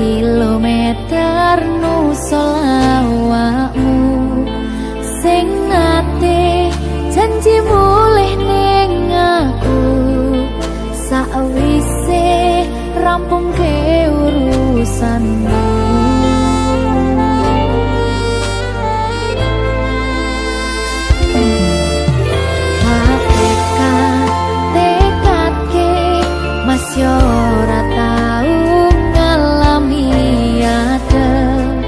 kilometer nusolawakmu sing ate janji mulih ning aku sakwise rampung ke urusanmu. Masih ora tau ngalami adem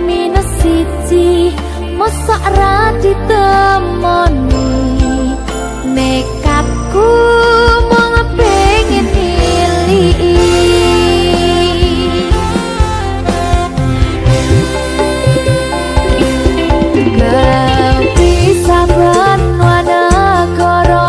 minus siji mosok ra ditemoni nekatku mau ngepengin milih kau bisa benwana koro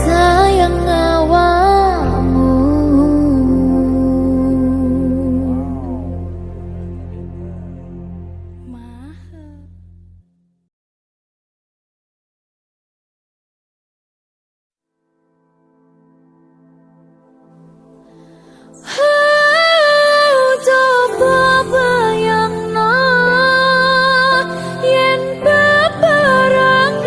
sayang awakmu. Coba bayangno yen bebarengan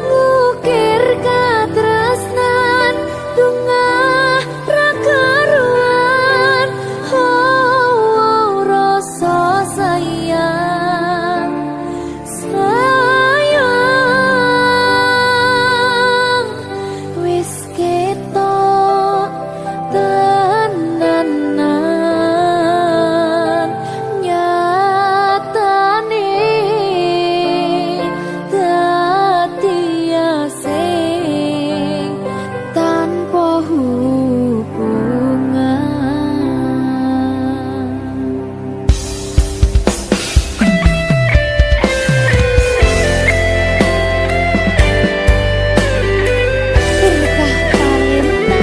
ngukir katresnan dungah ra karuan. Oh, rasa sayang wis ketok tenanan nyatane dadi asing tanpa hubungan. Berkah talenta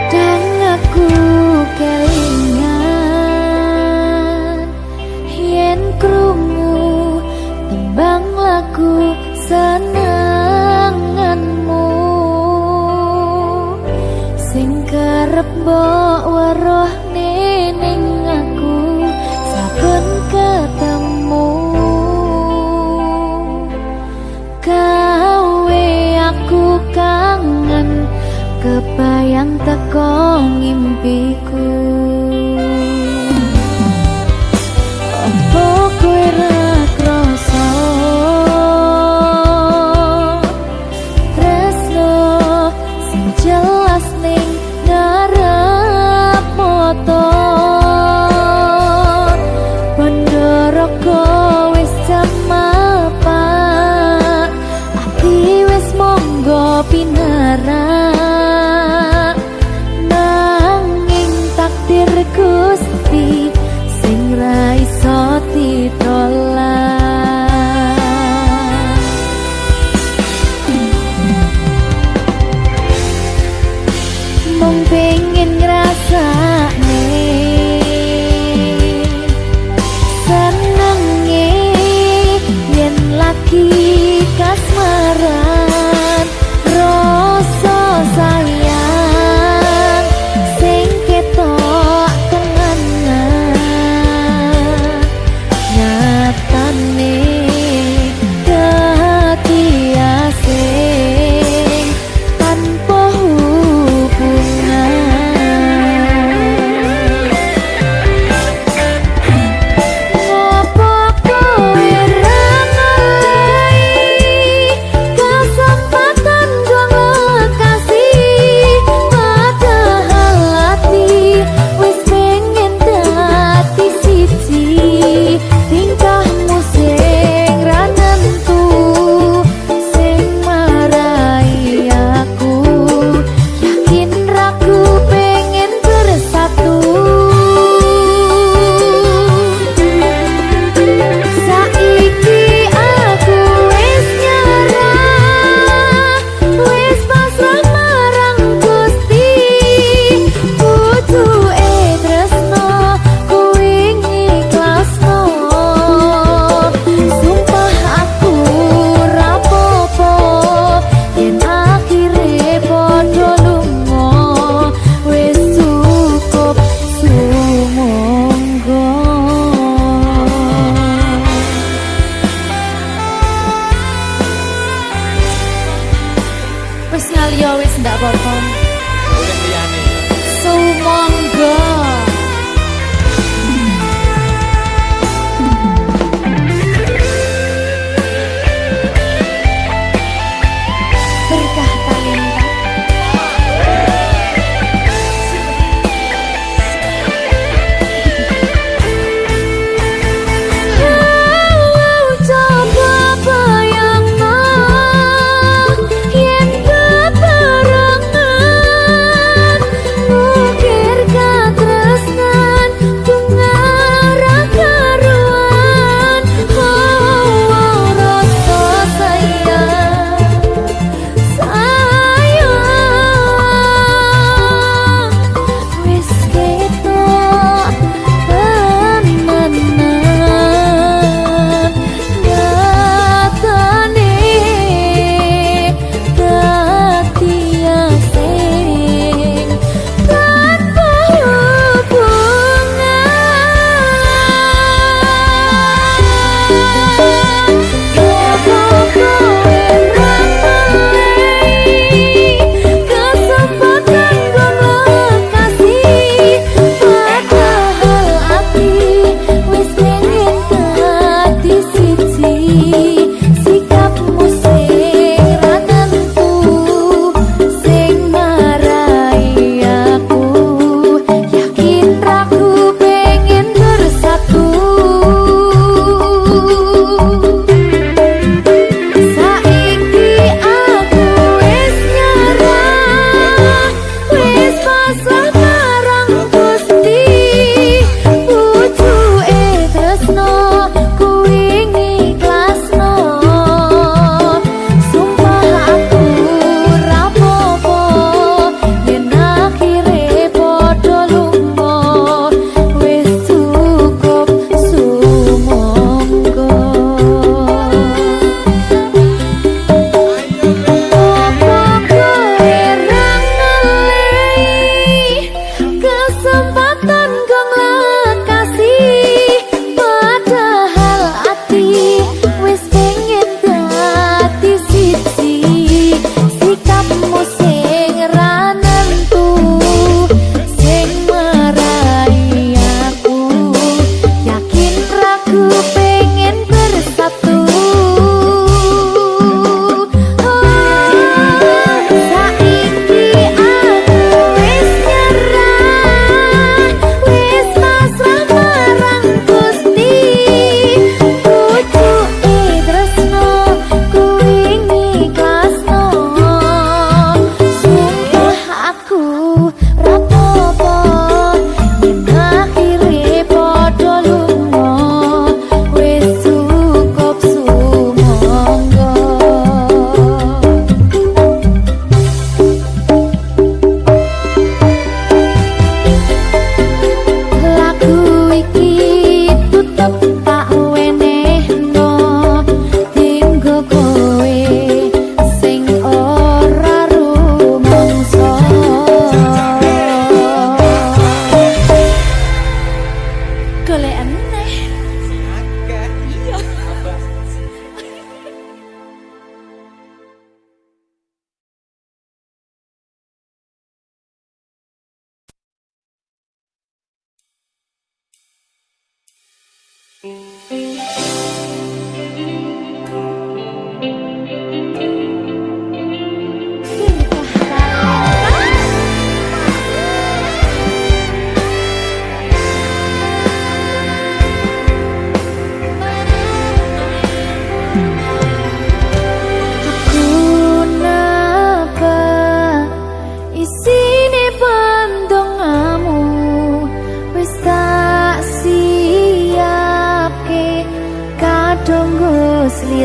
kadang aku kelingan yen krungu tembang lagu senenganmu sing kerep mbok weruh ning aku saben ketemu. Gawe aku kangen kebayang teko ngimpiku. Apa kowe ra krasa tresno sing jelas ning ngarep mata? Pandharaka wis jamapak, ati wis monggo pinarak, nanging tak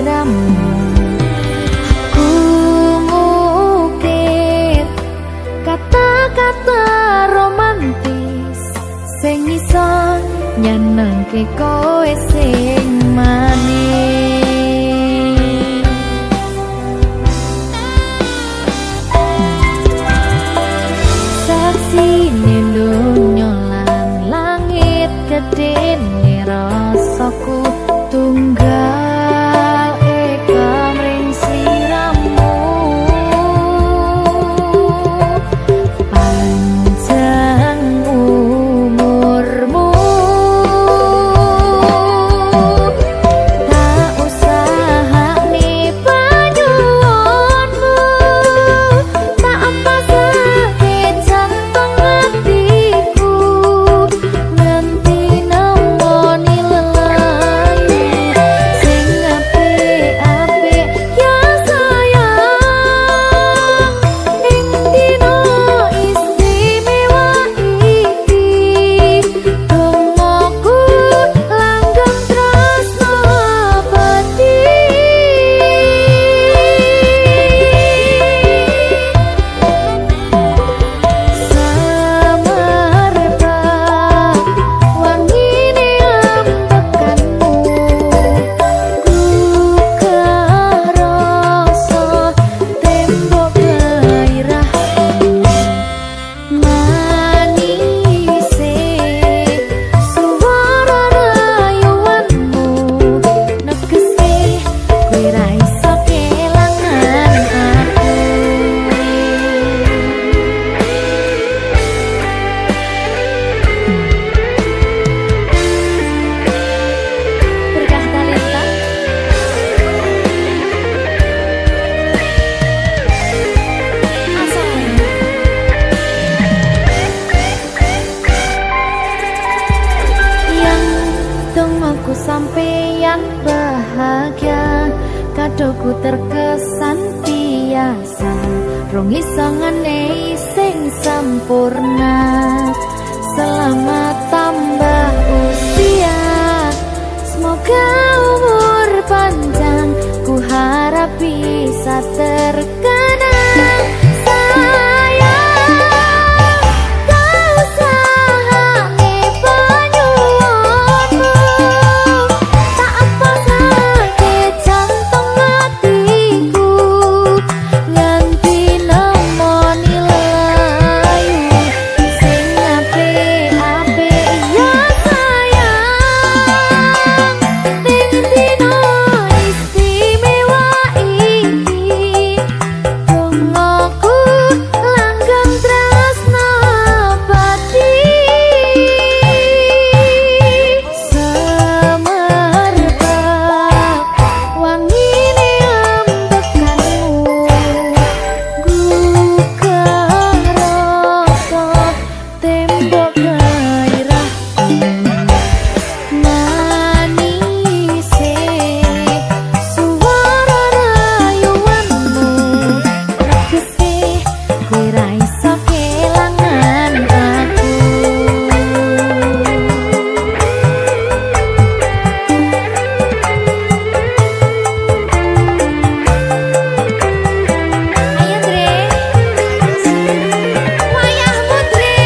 sliramu. Aku ngukir kata-kata romantis sing iso nyenengke kowe sing manis. Saksine donya lan langit gedene rasaku tunggal eka mring sliramu. Panjang umurmu, tak usahane panyuwunmu, tak empasake jantung hatiku, nganti nemoni lelayu sing apik-apik ya sayang. Ing dina istimewa iki dongaku langgeng tresno abadi. Samarba wangine ambekanmu, gugah rasa tembok gairahku. Manise suara rayuanmu negese kowe ra iso kelangan aku. Berkah talenta asal yang dongaku sampeyan bahagia, kadoku terkesan biasa, rong iso ngenehi sing sempurna. Selamat tambah usia, semoga umur panjang, ku harap bisa terkenang. Sayang, tak usahane panyuwunmu, tak empasake jantung hatiku, nganti nemoni lelayu sing apik-apik ya sayang. Ning dina istimewa iki dongaku langgeng tresno abadi. Samarba wangine ambekanmu, gugah rasa tembok gairahku. Manise suara rayuanmu negese kowe ra iso kelangan aku. Ayo Dre, wayahmu Dre.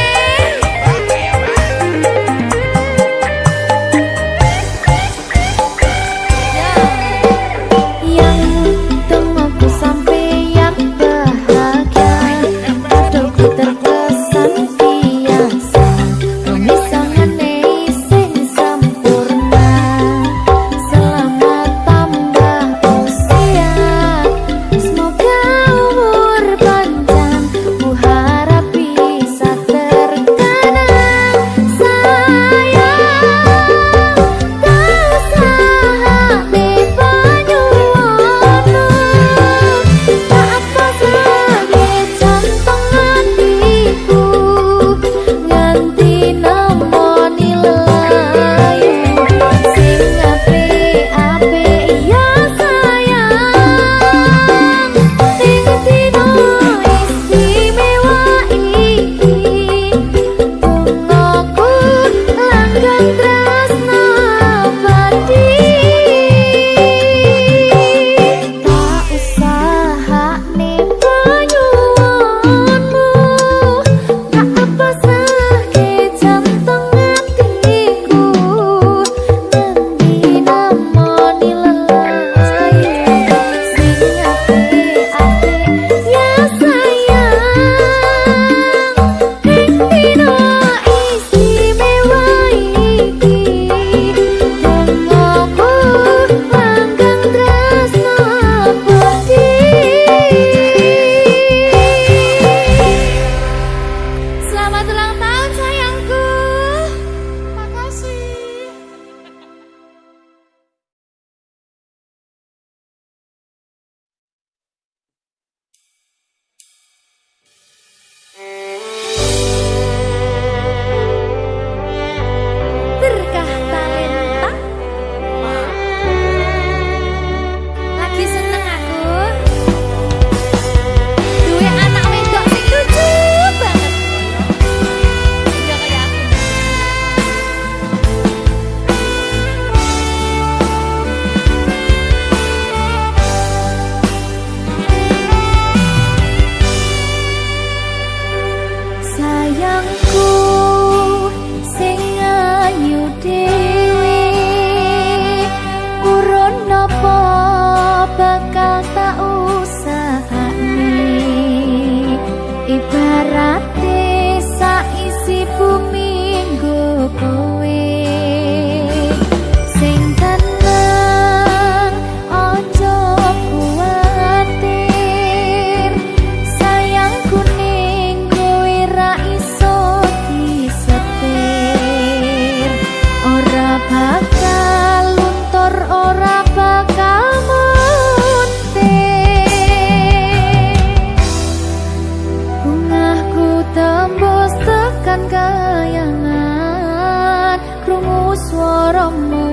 kayangan krungu swaramu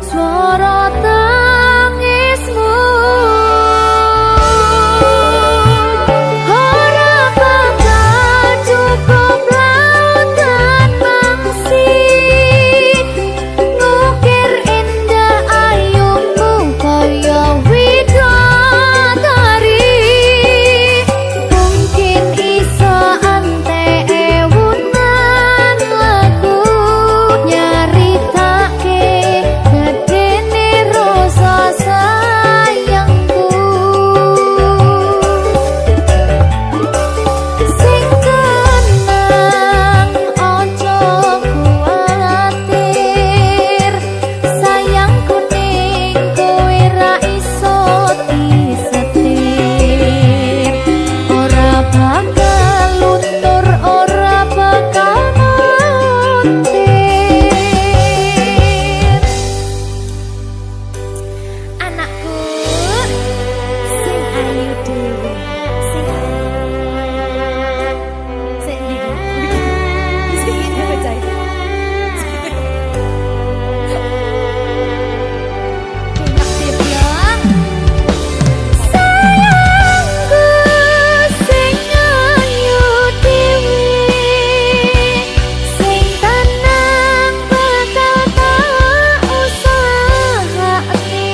swara tangismu ora bakal cukup lautan mangsi ngukir indah ayumu kaya widodari mungkin iso ante ewunan lagu nyaritake gedene rasa sayangku sing tenang ojo kuwatir sayangku ning kowe ra iso disetir ora bakal luntur ora bakal muntir anakku sing ayu dhewe sing ndi sing iki bocah enak dibilang sayangku sing ayu dhewe sing tenang bakal tak usahake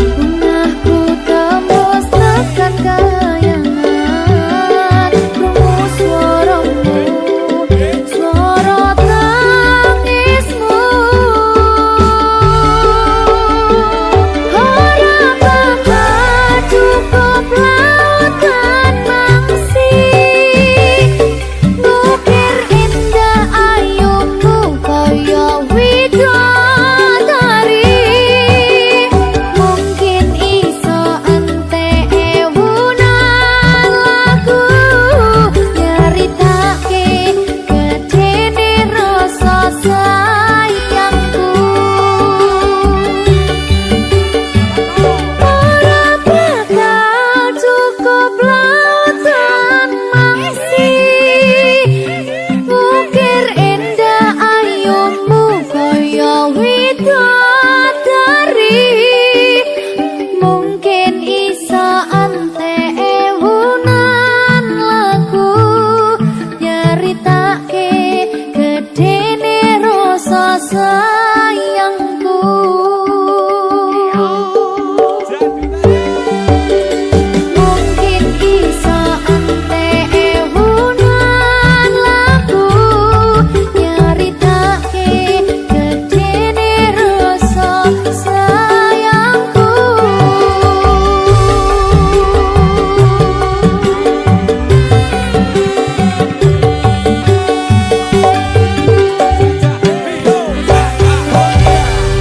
bungahku tembus tekan kayangan krungu swaramu swara tangismu ora bakal cukup lautan mangsi ngukir indah ayumu kaya widodari mungkin iso ente ewunan lagu nyaritake gedene rasa sayangku ora bakal cukup lautan mangsi ngukir indah ayumu kaya widodari mungkin iso ante ewunan lagu nyaritake gedene rasa sayangku mungkin iso ante ewunan lagu nyaritake gedene rasa sayangku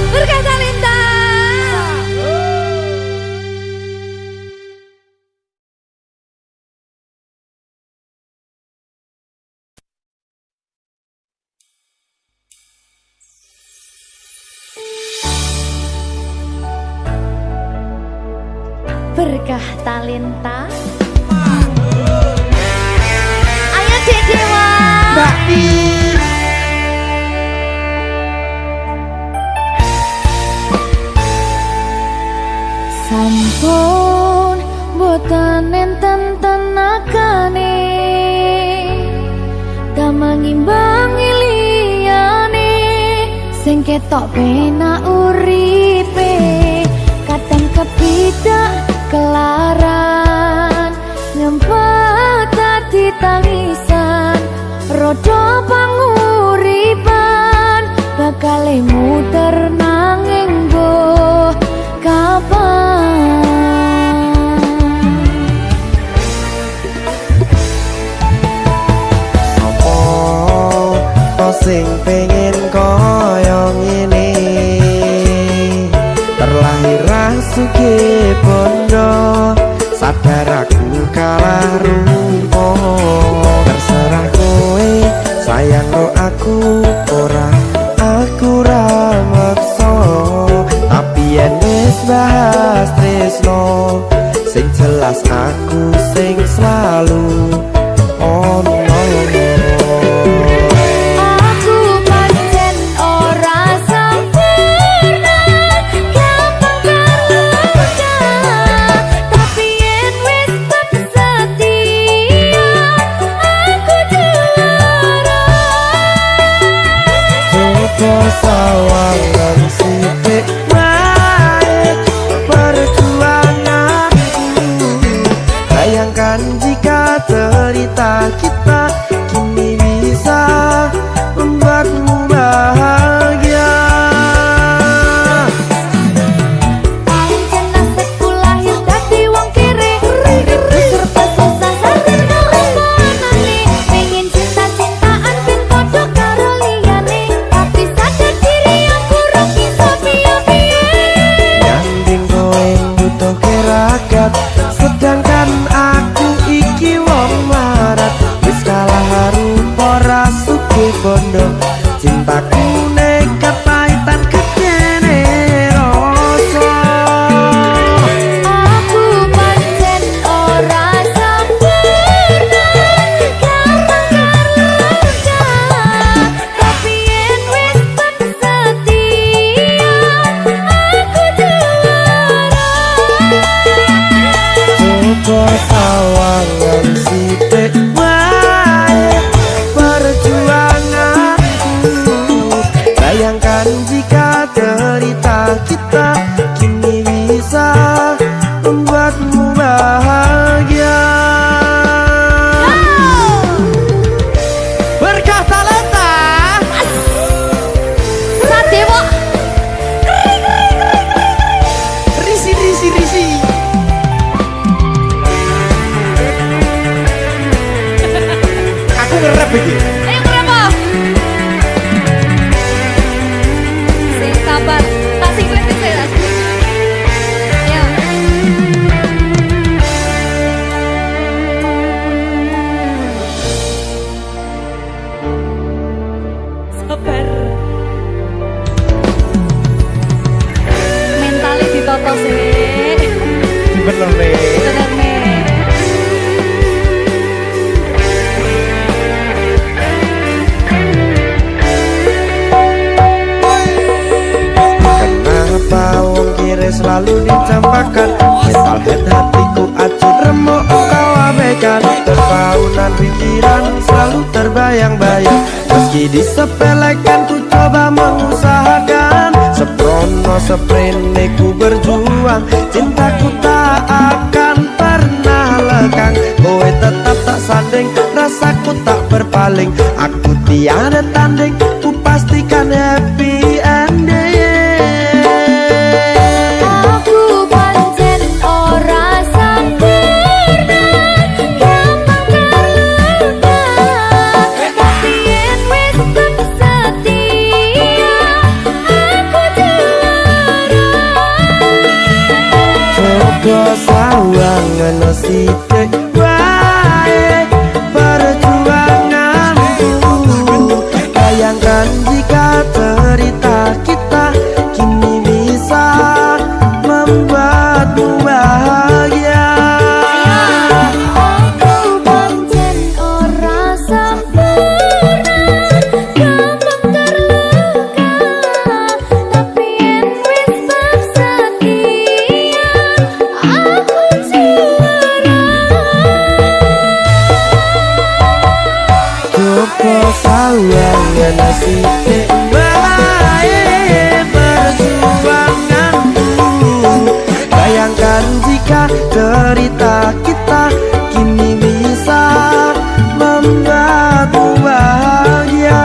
Berkah Talenta. Berkah Talenta. Ayo Dek Dewa. Mbak Pi. Sampun boten enten tenagane damang imbangi liyane sing ketok penak uripe kadang kepidak kelaran nyempet dadi tangisan rodo panguripan bakal muter nanging mbok kapan Apa sing pengen kaya ngene terlahir sugih bondo sadar aku kalah rumpo terserah kowe sayang lo aku ora maksa Sing jelas aku sing selalu ono. Aku pancen ora sempurna, gampang terluka, tapi yen wis setia aku juara. Coba sawangan sithik wae perjuanganku. Bayangkan jika cerita kita kini bisa membuatmu bahagia. Pancen nasibku lahir dadi wong kere, uripku serba susah sambil ngelakoni. Pengen cinta-cintaan ben padha karo liyane, tapi sadar diri aku ora bisa piye-piye. Nyanding kowe butuh keragat, sedangkan aku iki wong marat. Wis kalah rupa rasuke bondo, cintaku nekat pahitan kekene rasa. Aku pancen ora sempurna, gampang terluka, tapi yen wis setia aku juara. Coba sawangan sithik wae perjuanganku. Bayangkan jika cerita kita kini bisa membuatmu bahagia. Berkah talenta Sadewo risi. Aku ngerep iki. ayo kenapa? Sing sabar, tak sing kritis ya. Ayo. Sabar. Mentali ditoto sih. Bener nih. Bener nih. Kenapa wong kiri selalu dicampakkan? Metalhead hatiku acuh remuk kau abaikan. Terpaunan pikiran selalu terbayang-bayang. Meski disepelekan ku coba mengusahakan. Seprono seprene ku berjuang, cintaku tak akan pernah lekang. Kowe tetap tak sanding, rasaku tak berpaling. Aku tiada tanding, ku pastikan happy ending. Aku pancen ora sempurna, gampang terluka, tapi yen wis setia aku juara. Coba sawangan sithik wae perjuanganku. Bayangkan jika cerita kita kini bisa membuatmu bahagia. Aku pancen ora sempurna, gampang terluka, tapi yen wis setia aku juara. Coba sawangan sithik wae perjuanganku. Bayangkan jika cerita kita kini bisa membuatmu bahagia.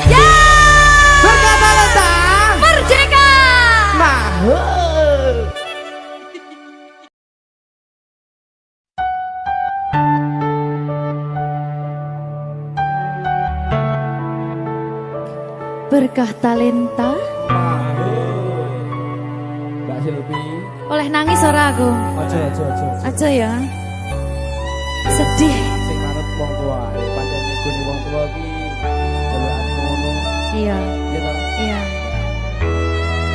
Ya, Berkah talenta merdeka. mahal. Berkah talenta. Mbak Silvi, Oleh nangis ora aku? aja. Aja ya. Sedih. Sing manut wong tua, pancen ngikuni wong tua ki jelekane ngono. Iya, Ya ta? iya.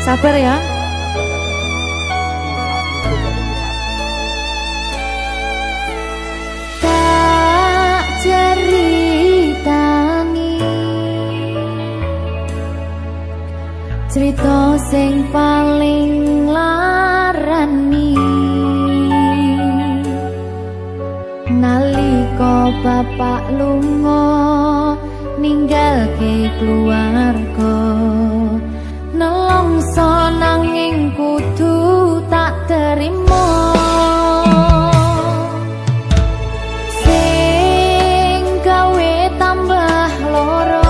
Sabar ya. Cerita sing paling larani nalika bapak lunga ninggalke keluarga nelongso nanging kudu tak terima sing gawe tambah loro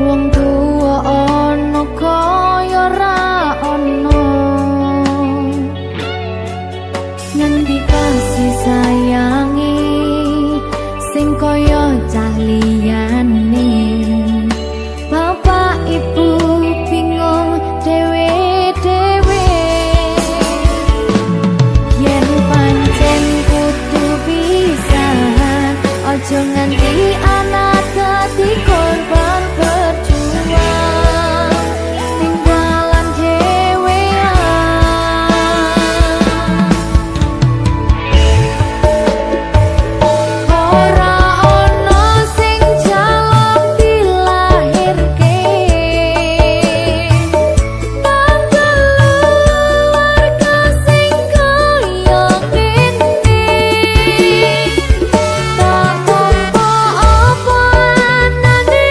wong tuwa ana kaya ra ana ngendi kasih sayangi sing kaya cah liyane bapak ibu bingung dhewe-dhewe yen pancen kudu pisahan aja nganti anak dadi korban berjuang tinggalan dhewean ora ono sing jaluk dilahirke tanggal keluarga sing kaya ngene tak tampa apa anane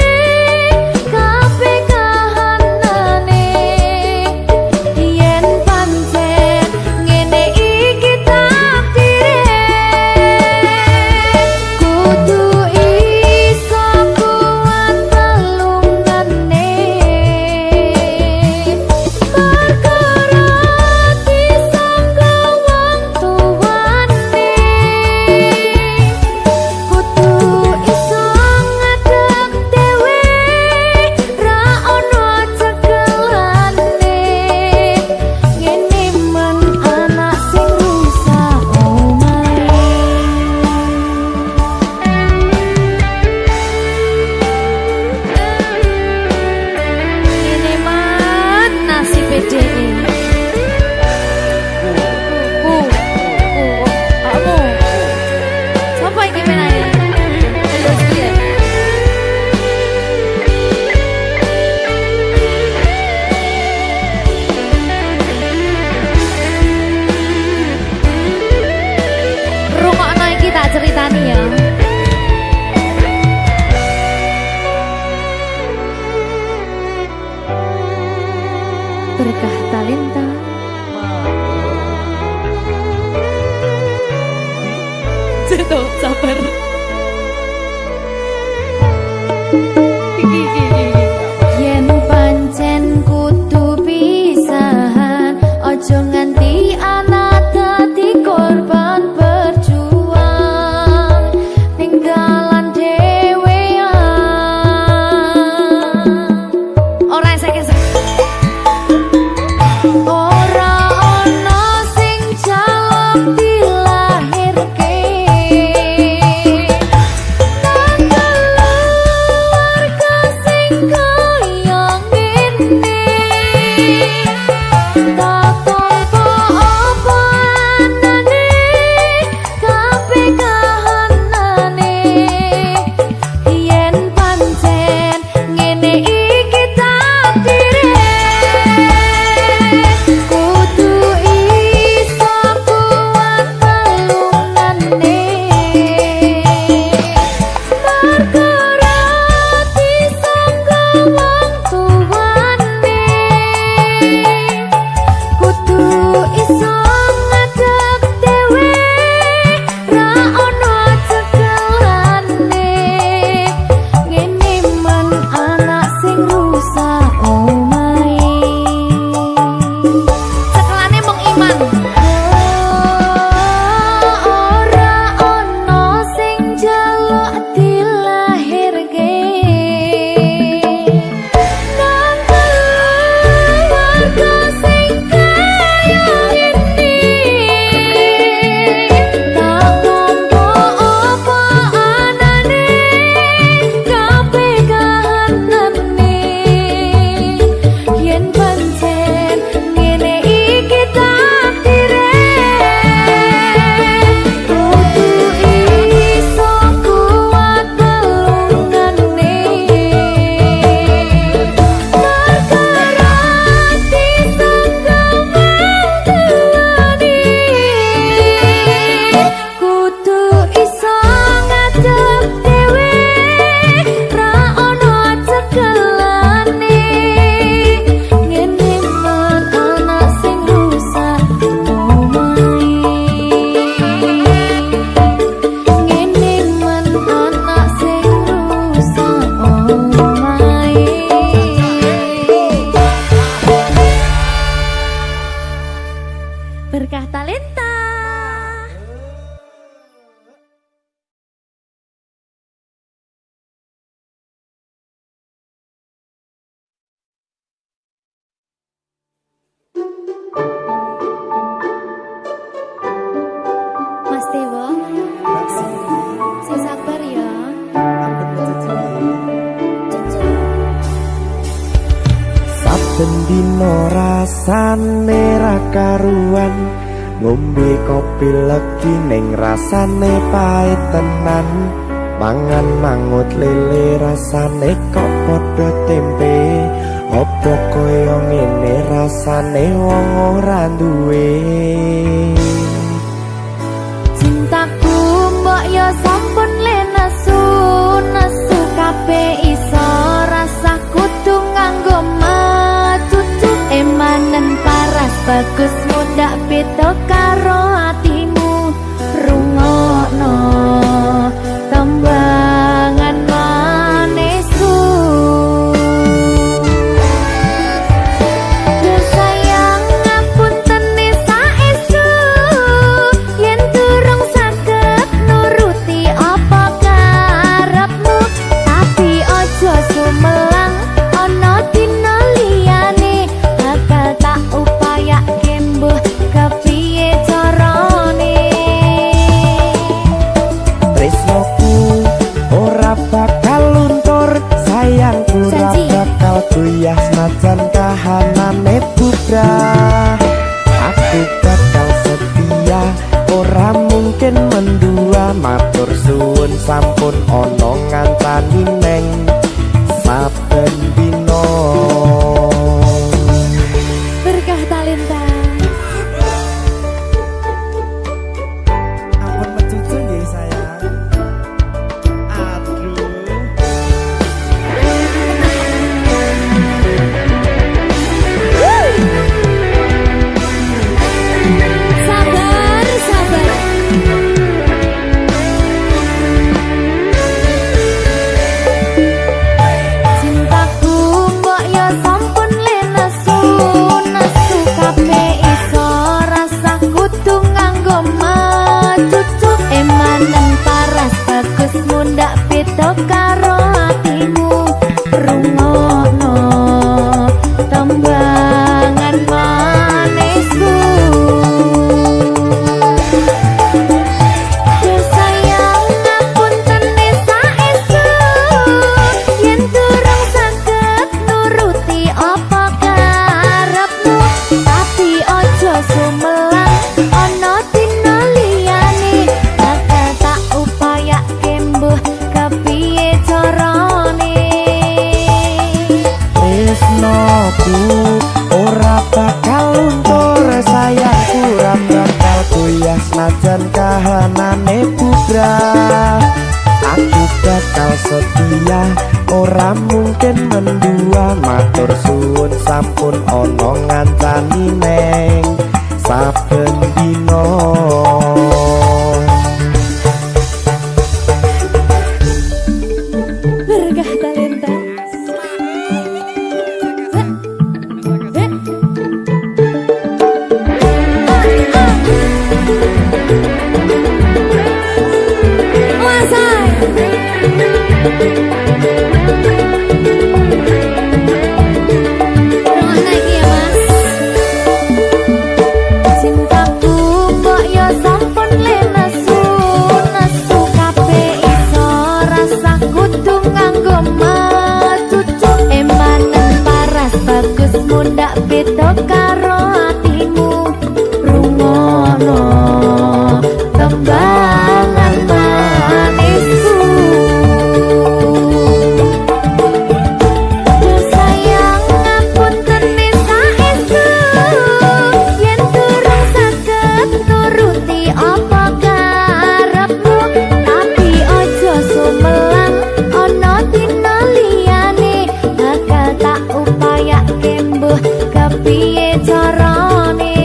kabeh kahanane yen pancen ngene iki takdire kudu iso kuat telungane perkara disangka wong tuwane kudu iso ngadeg dhewe ra ono cekelane ngene men anak sing rusak omahe ngene man nasibe dhewe kamu sapa iki menae terus piye rungokno iki tak ceritani ya berkah talenta Ceto sabar yen pancen kudu pisahan aja nganti anak dadi korban berjuang tinggalan dhewean ora esek-esek ora ono sing jaluk dilahirke tanggal keluarga sing kaya ngene tak tampa apa anane kabeh kahanane yen pancen ngene iki takdire Berkah Talenta. Mas Dewo, sing sabar ya. Saben dino rasane ra karuan, ngombe kopi legi ning rasane pahit tenan. Mangan mangut lele rasane kok padha tempe. Apa kaya ngene rasane wong ora duwe. Cintaku mbok yo sampun le nesu kabeh iso rasa kudu nganggo matutu emanen paras bagus mundak beda karo atimu rungokno tembangan manisku. Sayang ngapunten saestu yen durung saged nuruti apa karepmu, tapi aja sumelang ana dina liyane bakal tak upayake mbuh kepiye carane. Tresnoku ora bakal luntur, sayangku ora Janji. bakal goyah senajan kahanane bubrah. Aku bakal setia, ora mungkin mendua. Matur suwun sampun ana ngancani neng saben dina. Berkah Talenta. Ampun mecucu nggih sayang. Aduh. Sabar, sabar. Cintaku mbok yo sampun le nesu kabeh iso rasa kudu nganggo matutu emanen paras bagus mundak beda karo atimu rungokno tembangan manisku. Sayang ngapunten saestu yen durung saged nuruti apa karepmu, tapi aja sumelang ana dina liyane bakal tak upayake mbuh kepiye carane. Tresnoku ora bakal luntur, sayangku ora bakal goyah senajan kahanane bubrah. Aku bakal setia, ora mungkin mendua. Matur suwun sampun ana ngancani neng saben dina. Berkah Talenta. Cintaku mbok yo sampun le nesu kabeh iso rasa kudu nganggo matutu emanen paras bagus mundak beda karo atimu rungokno tembangan manisku. Sayang ngapunten saestu yen durung saged nuruti apa karepmu, tapi aja sumelang ana dina liyane bakal tak upayake mbuh kepiye carane.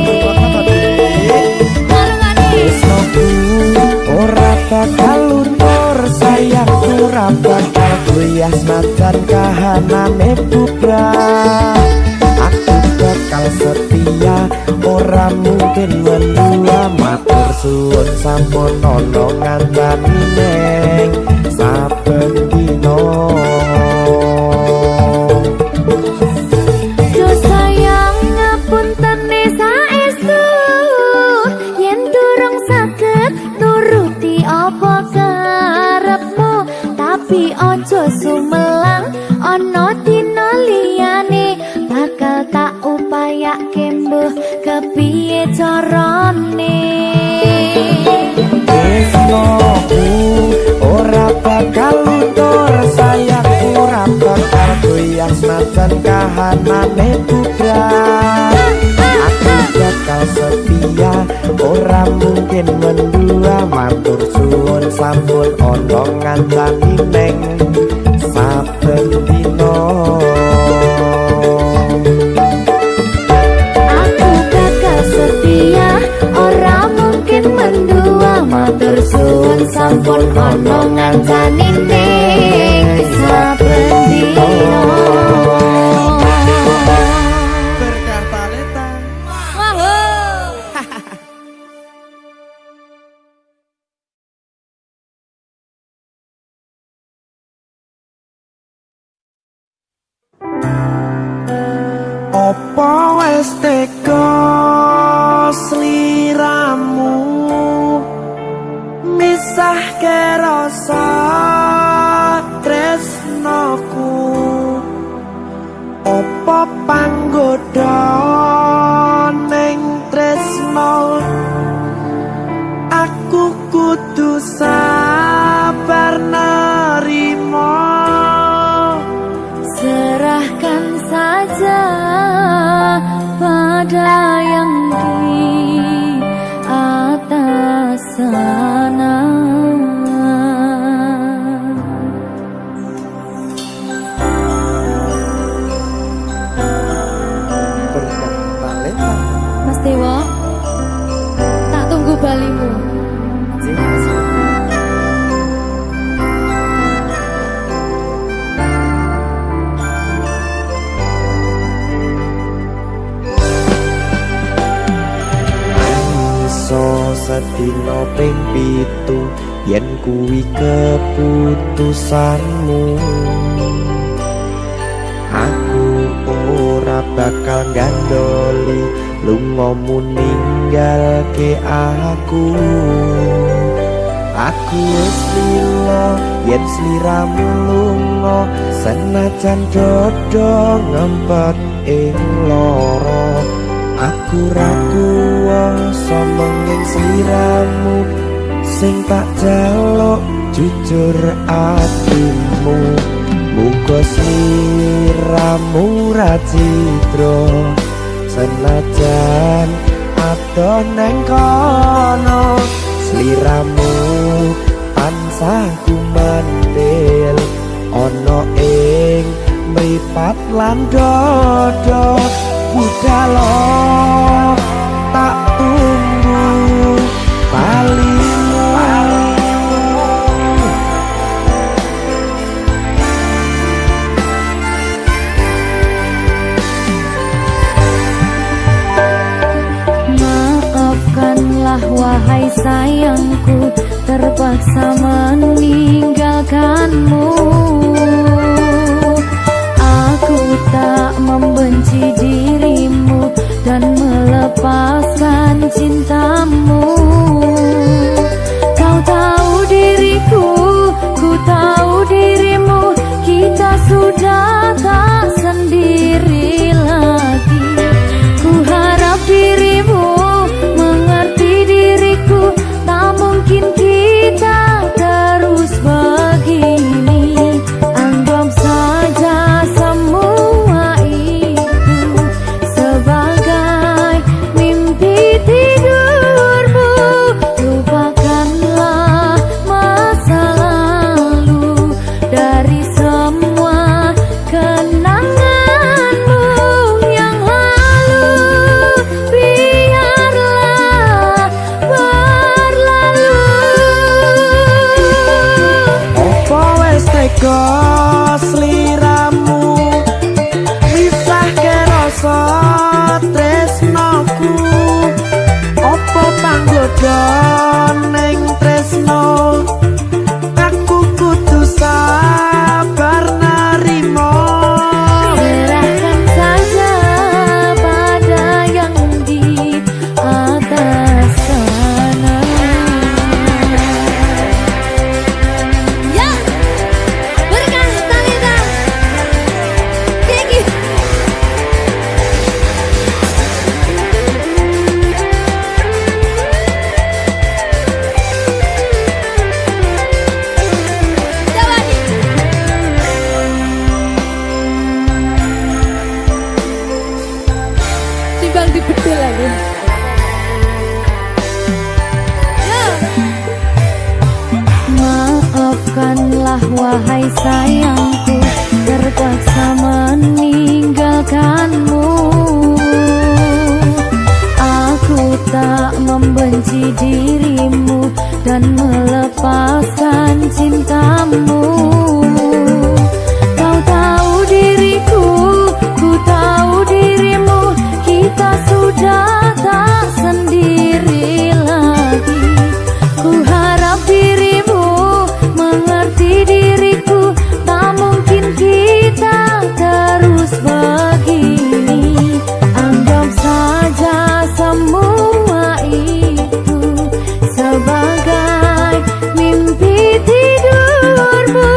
Tresnoku ora bakal luntur, sayangku ora bakal goyah senajan kahanane bubrah. Aku bakal setia ora mungkin mendua. Matur suwun sampun ana ngandani neng saben dina. Yo sayang ngapuntene saestu yen durung saged nuruti apa karepmu, tapi ojo sumelang ana dina liyane bakal tak upayake mbuh kepiye carane. Tresnoku ora bakal luntur, sayangku ora bakal goyah senajan kahanane bubrah. Aku bakal setia ora mungkin mendua. Matur suwun sampun ana ngancani neng saben dina. Aku bakal setia ora mungkin mendua. Matur suwun sampun ana ngancani ning saben dina. Berkartaleta. Opo wis teka sliramu misahke rasa tresnoku? Opo panggoda ning tresno? Aku kudu sabar nerima. Serahkan saja pada yang di atas sana. Berkartaleta. Mas Dewa, tak tunggu balimu. Sedina ping 7 yen kuwi keputusanmu. Aku ora bakal gandoli lungamu ninggalke aku. Aku wis lila yen sliramu lunga, senajan dodo ngempet ing lara. Aku ra kuwasa menging sliramu sing tak jaluk jujur atimu. Muga sliramu ra cidra senajan adoh neng kono. Sliramu tansah kumandel ana ing mripat lan dodo. Budalo tak tunggu balimu. Maafkanlah wahai sayangku, terpaksa meninggalkanmu. Aku tak membenci dirimu dan melepaskan cintamu. Kau tahu diriku, ku tahu dirimu. Kita sudah tak sendiri lagi. Ku harap dirimu mengerti diriku. Tak mungkin kita terus begini. Anggap saja semua itu sebagai mimpi tidurmu. sayangku terpaksa meninggalkanmu. Aku tak membenci dirimu dan melepaskan cintamu. Kau tahu diriku, ku tahu dirimu, kita sudah tak sendiri lagi. Ku harap dirimu mengerti diriku, tak mungkin kita terus begini. Anggap saja semua itu sebagai mimpi tidurmu.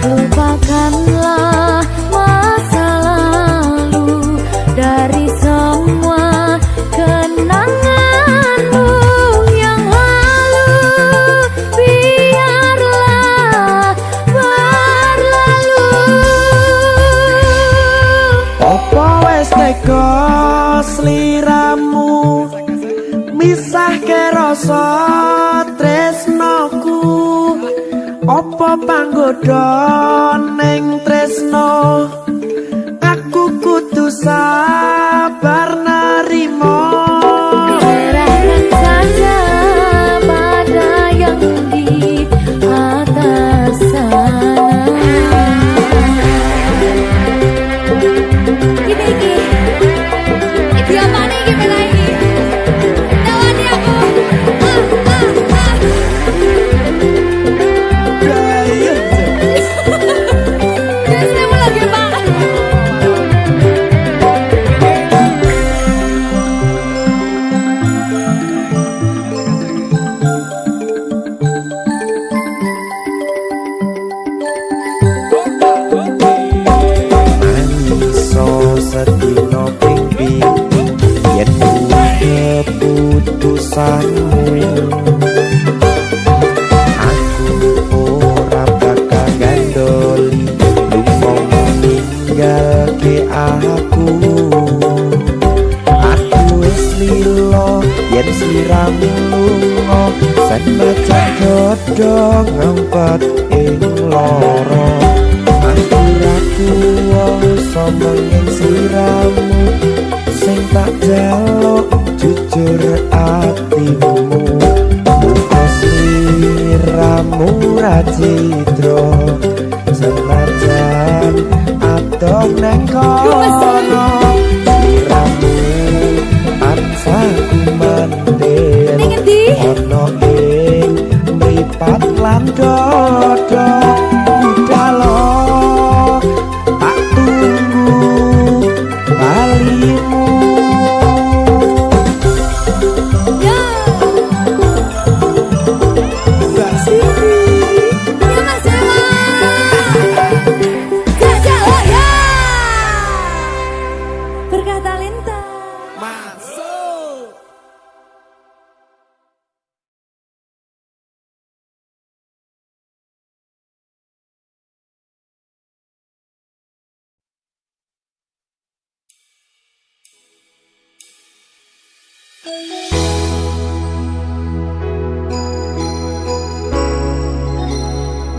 Lupakanlah masa lalu dari semua kenanganmu yang lalu. Biarlah berlalu. Apa wes teko sliramu misahke rasa tresnoku? Apa panggoda ning tresno? Aku kudu sabar narimo. Serahkan saja pada yang di atas sana. Iki apa nih gimana ini? Tawani aku. Biasanya mau lagi makan. Mangiso sedino ping pitu yen keputusanmu. Aku ora bakal gandoli lunga ninggalke aku. Aku wis lilo yen sliramu lunga senajan dodo ngempet ing loro. Aku ragu somongin sliramu sing tak jaluk jujur atimu. Muka sliramu racitro senajan adoh neng kono. Sliramu tansah kumandel ono ing mripat lan dodo. Budalo tak tunggu balimu. Mbak Siti Ya Mas Dewa. Jajak oh ya. Berkah talenta. masuk.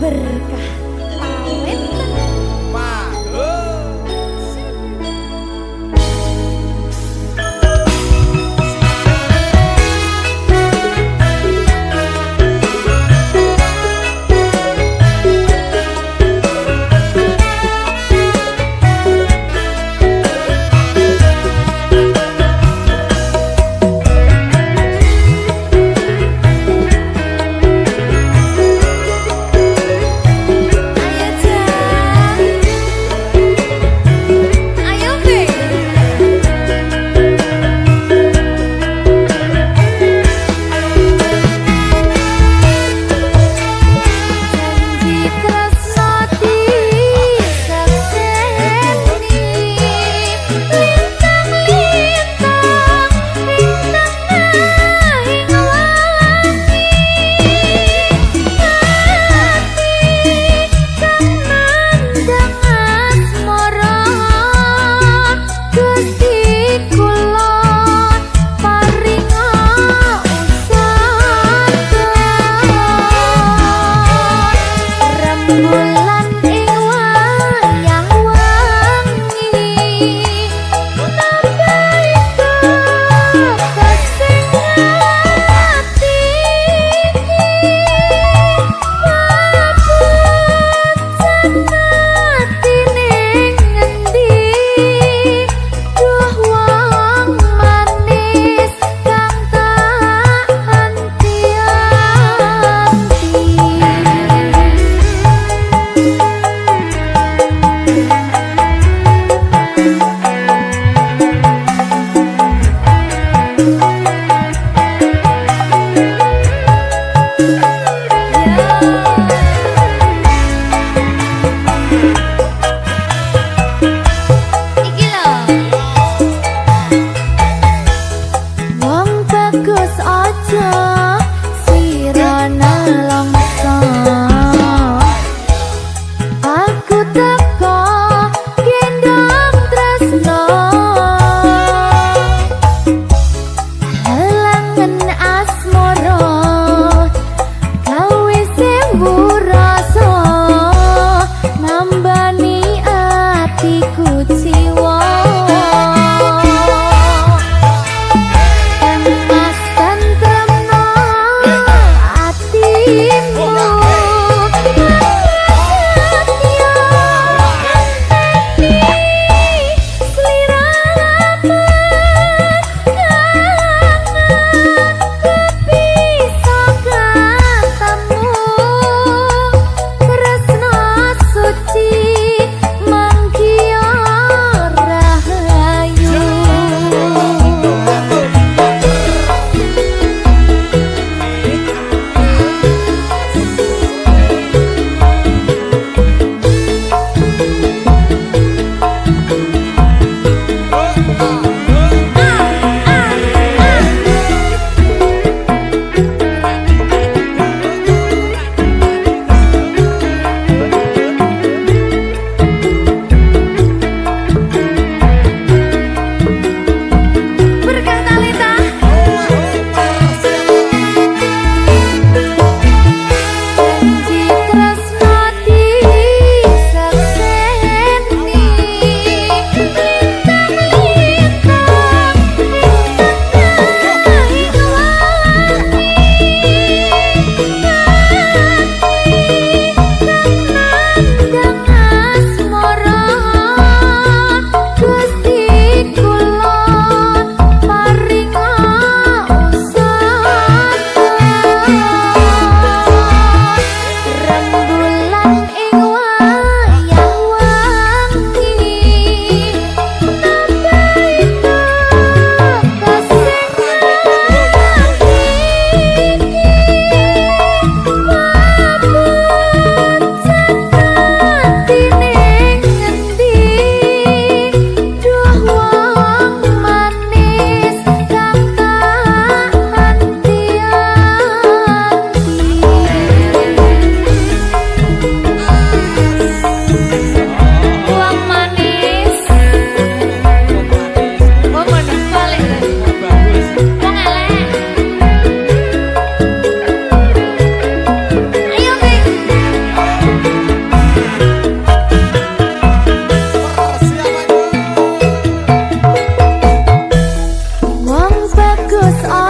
Berkah talenta.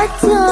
aja